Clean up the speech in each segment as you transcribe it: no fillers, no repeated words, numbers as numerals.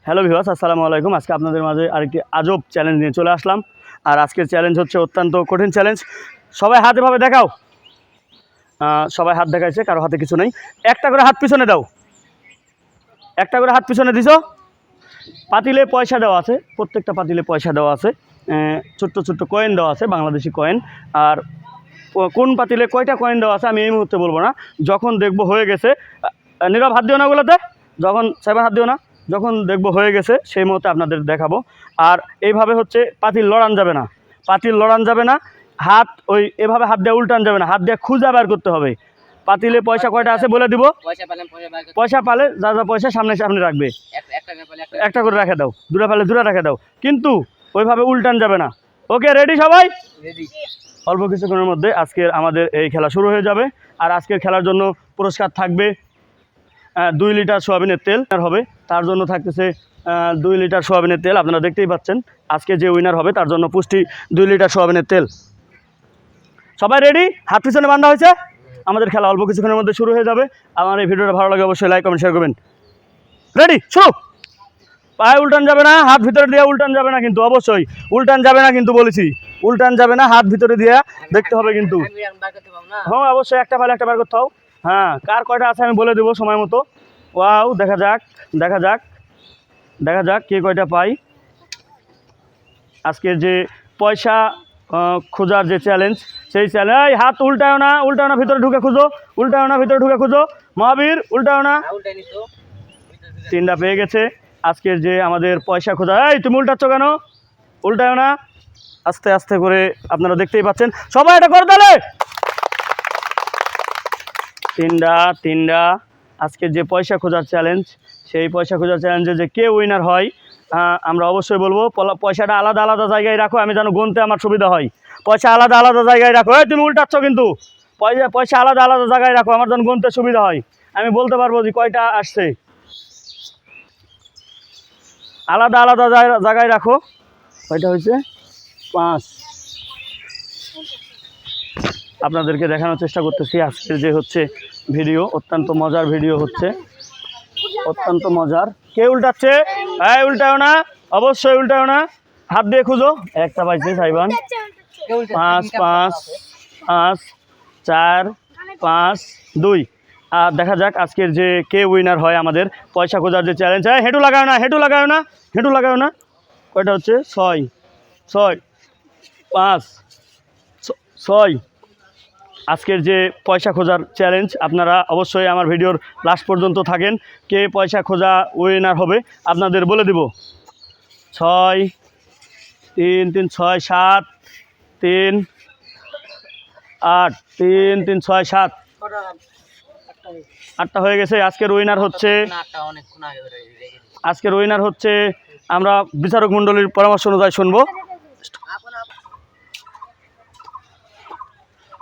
Hello viewers, আসসালামু আলাইকুম। আজকে আপনাদের মাঝে আরেকটি আজব চ্যালেঞ্জ নিয়ে চলে আসলাম। আর আজকের চ্যালেঞ্জ হচ্ছে অত্যন্ত কঠিন চ্যালেঞ্জ। সবাই হাত এভাবে দেখাও। সবাই হাত দেখাইছে, কারো হাতে কিছু নেই। একটা করে হাত পিছনে দাও, একটা করে হাত পিছনে দিছো। পাতিলে পয়সা দেওয়া আছে, প্রত্যেকটা পাতিলে পয়সা দেওয়া আছে, ছোট্ট ছোট্ট কয়েন দেওয়া আছে, বাংলাদেশি কয়েন। আর কোন পাতিলে কয়টা কয়েন দেওয়া আছে আমি এই মুহূর্তে বলবো না। যখন দেখবো হয়ে গেছে, নীরব হাত দিও না ওগুলোতে, যখন সাইবার হাত দিও না, যখন দেখবো হয়ে গেছে সেই মুহূর্তে আপনাদের দেখাবো। আর এইভাবে হচ্ছে পাতিল লড়ান যাবে না, পাতিল লড়ান যাবে না। হাত ওই এভাবে হাত দিয়ে উল্টান যাবে না, হাত দিয়ে খুঁজা বের করতে হবে। পাতিলে পয়সা কয়টা আছে বলে দিব, পয়সা পালে যা যা পয়সা সামনে সামনে রাখবে, একটা করে রেখে দাও, দুটা পালে দুটা রেখে দাও, কিন্তু ওইভাবে উল্টান যাবে না। ওকে, রেডি সবাই? অল্প কিছুক্ষণের মধ্যে আজকের আমাদের এই খেলা শুরু হয়ে যাবে। আর আজকের খেলার জন্য পুরস্কার থাকবে 2 লিটার সোয়াবিনের তেল হবে, তার জন্য থাকতেছে 2 লিটার সোয়াবিনের তেল। আপনারা দেখতেই পাচ্ছেন আজকে যে উইনার হবে তার জন্য পুষ্টি 2 লিটার সোয়াবিনের তেল। সবাই রেডি? হাত পিছনে বাঁধা হয়েছে। আমাদের খেলা অল্প কিছুক্ষণের মধ্যে শুরু হয়ে যাবে। আমার এই ভিডিওটা ভালো লাগে অবশ্যই লাইক কমেন্ট শেয়ার করবেন। রেডি, শুরু। পায়ে উল্টান যাবে না, হাত ভিতরে দিয়ে উল্টান যাবে না, কিন্তু অবশ্যই উল্টান যাবে না, কিন্তু বলেছি উল্টান যাবে না, হাত ভিতরে দিয়ে দেখতে হবে কিন্তু। হ্যাঁ অবশ্যই, একটা পালে একটা বার করতে হবে। হ্যাঁ, কার কয়টা আছে আমি বলে দেবো সময় মতো। ওয়াও, দেখা যাক দেখা যাক দেখা যাক কে কয়টা পাই। আজকের যে পয়সা খোঁজার যে চ্যালেঞ্জ, সেই চ্যালেঞ্জ। হাত উল্টায়ও না, উল্টায়ও না, ভিতরে ঢুকে খুঁজো, উল্টায়ও না, ভিতরে ঢুকে খুঁজো। মহাবীর উল্টায়ও না। 3টা পেয়ে গেছে। আজকের যে আমাদের পয়সা খোঁজা, এই তুমি উল্টাচ্ছ কেন? উল্টায়ও না, আস্তে আস্তে করে, আপনারা দেখতেই পাচ্ছেন। সবাই এটা করে তাহলে। 3টা আজকের যে পয়সা খোঁজার চ্যালেঞ্জ, সেই পয়সা খোঁজার চ্যালেঞ্জে যে কে উইনার হয় আমরা অবশ্যই বলবো। পয়সাটা আলাদা আলাদা জায়গায় রাখো, আমি যেন গুনতে আমার সুবিধা হয়। পয়সা আলাদা আলাদা জায়গায় রাখো। এই তুমি উল্টাচ্ছ কিন্তু, পয়সা আলাদা আলাদা জায়গায় রাখো, আমার যেন গুনতে সুবিধা হয়, আমি বলতে পারবো যে কয়টা আসছে। আলাদা আলাদা জায়গায় রাখো। কয়টা হয়েছে? 5। আপনাদেরকে দেখানোর চেষ্টা করতেছি আজকের যে হচ্ছে ভিডিও, অত্যন্ত মজার ভিডিও হচ্ছে, অত্যন্ত মজার। কে উল্টাচ্ছে? এই উল্টাও না, অবশ্যই উল্টাও না, হাত দিয়ে খুঁজো। একটা পাইছে সাইবান। 5 5 5 4 5 2। আর দেখা যাক আজকের যে কে উইনার হয় আমাদের পয়সা খোঁজার যে চ্যালেঞ্জ। হেঁটু লাগাও না, হেঁটু লাগাও না, হেঁটু লাগাও না। কয়টা হচ্ছে? 6 6 5 6। আজকের যে পয়সা খোঁজার চ্যালেঞ্জ, আপনারা অবশ্যই আমার ভিডিওর লাস্ট পর্যন্ত থাকেন। কে পয়সা খোঁজা উইনার হবে আপনাদের বলে দিব। 6 3 3 6 7 3 8 3 3 6 7 8টা হয়ে গেছে। আজকের উইনার হচ্ছে আমরা বিচারক মণ্ডলীর পরামর্শ অনুযায়ী শুনবো।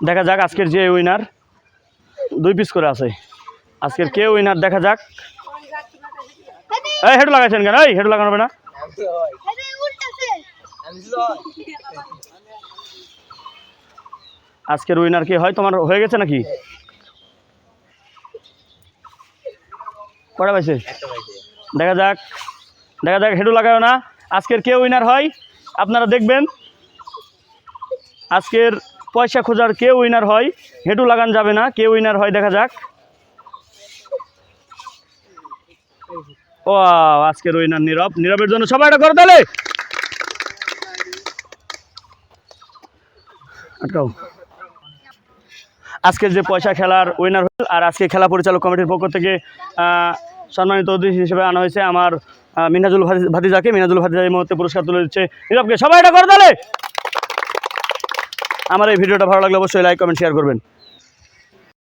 দেখা যাক আজকের যে উইনার, 2 পিস করে আছে। আজকের কে উইনার দেখা যাক। এই হেঁটু লাগাইছেন কেন? এই হেঁটু লাগানো হবে না। আজকের উইনার কে হয়? তোমার হয়ে গেছে নাকি? কটা পাইছে? দেখা যাক দেখা যাক, হেঁটু লাগাও না। আজকের কে উইনার হয় আপনারা দেখবেন। আজকের পয়সা খোঁজার কে উইনার হয়, হেঁটু লাগান যাবে না, কে উইনার হয় দেখা যাক। ও, আজকের উইনার নীরব। নীরবের জন্য সবাই এটা করে তাহলে। আটকাও। আজকের যে পয়সা খেলার উইনার হল। আর আজকে খেলা পরিচালক কমিটির পক্ষ থেকে সম্মানিত অতিথি হিসেবে আনা হয়েছে আমার মিনহাজুল ভাতিজাকে। মিনহাজুল ভাতিজা এই মুহূর্তে পুরস্কার তুলে দিচ্ছে নীরবকে। সবাই এটা করে তাহলে। আমার এই ভিডিওটা ভালো লাগলে অবশ্যই লাইক কমেন্ট শেয়ার করবেন।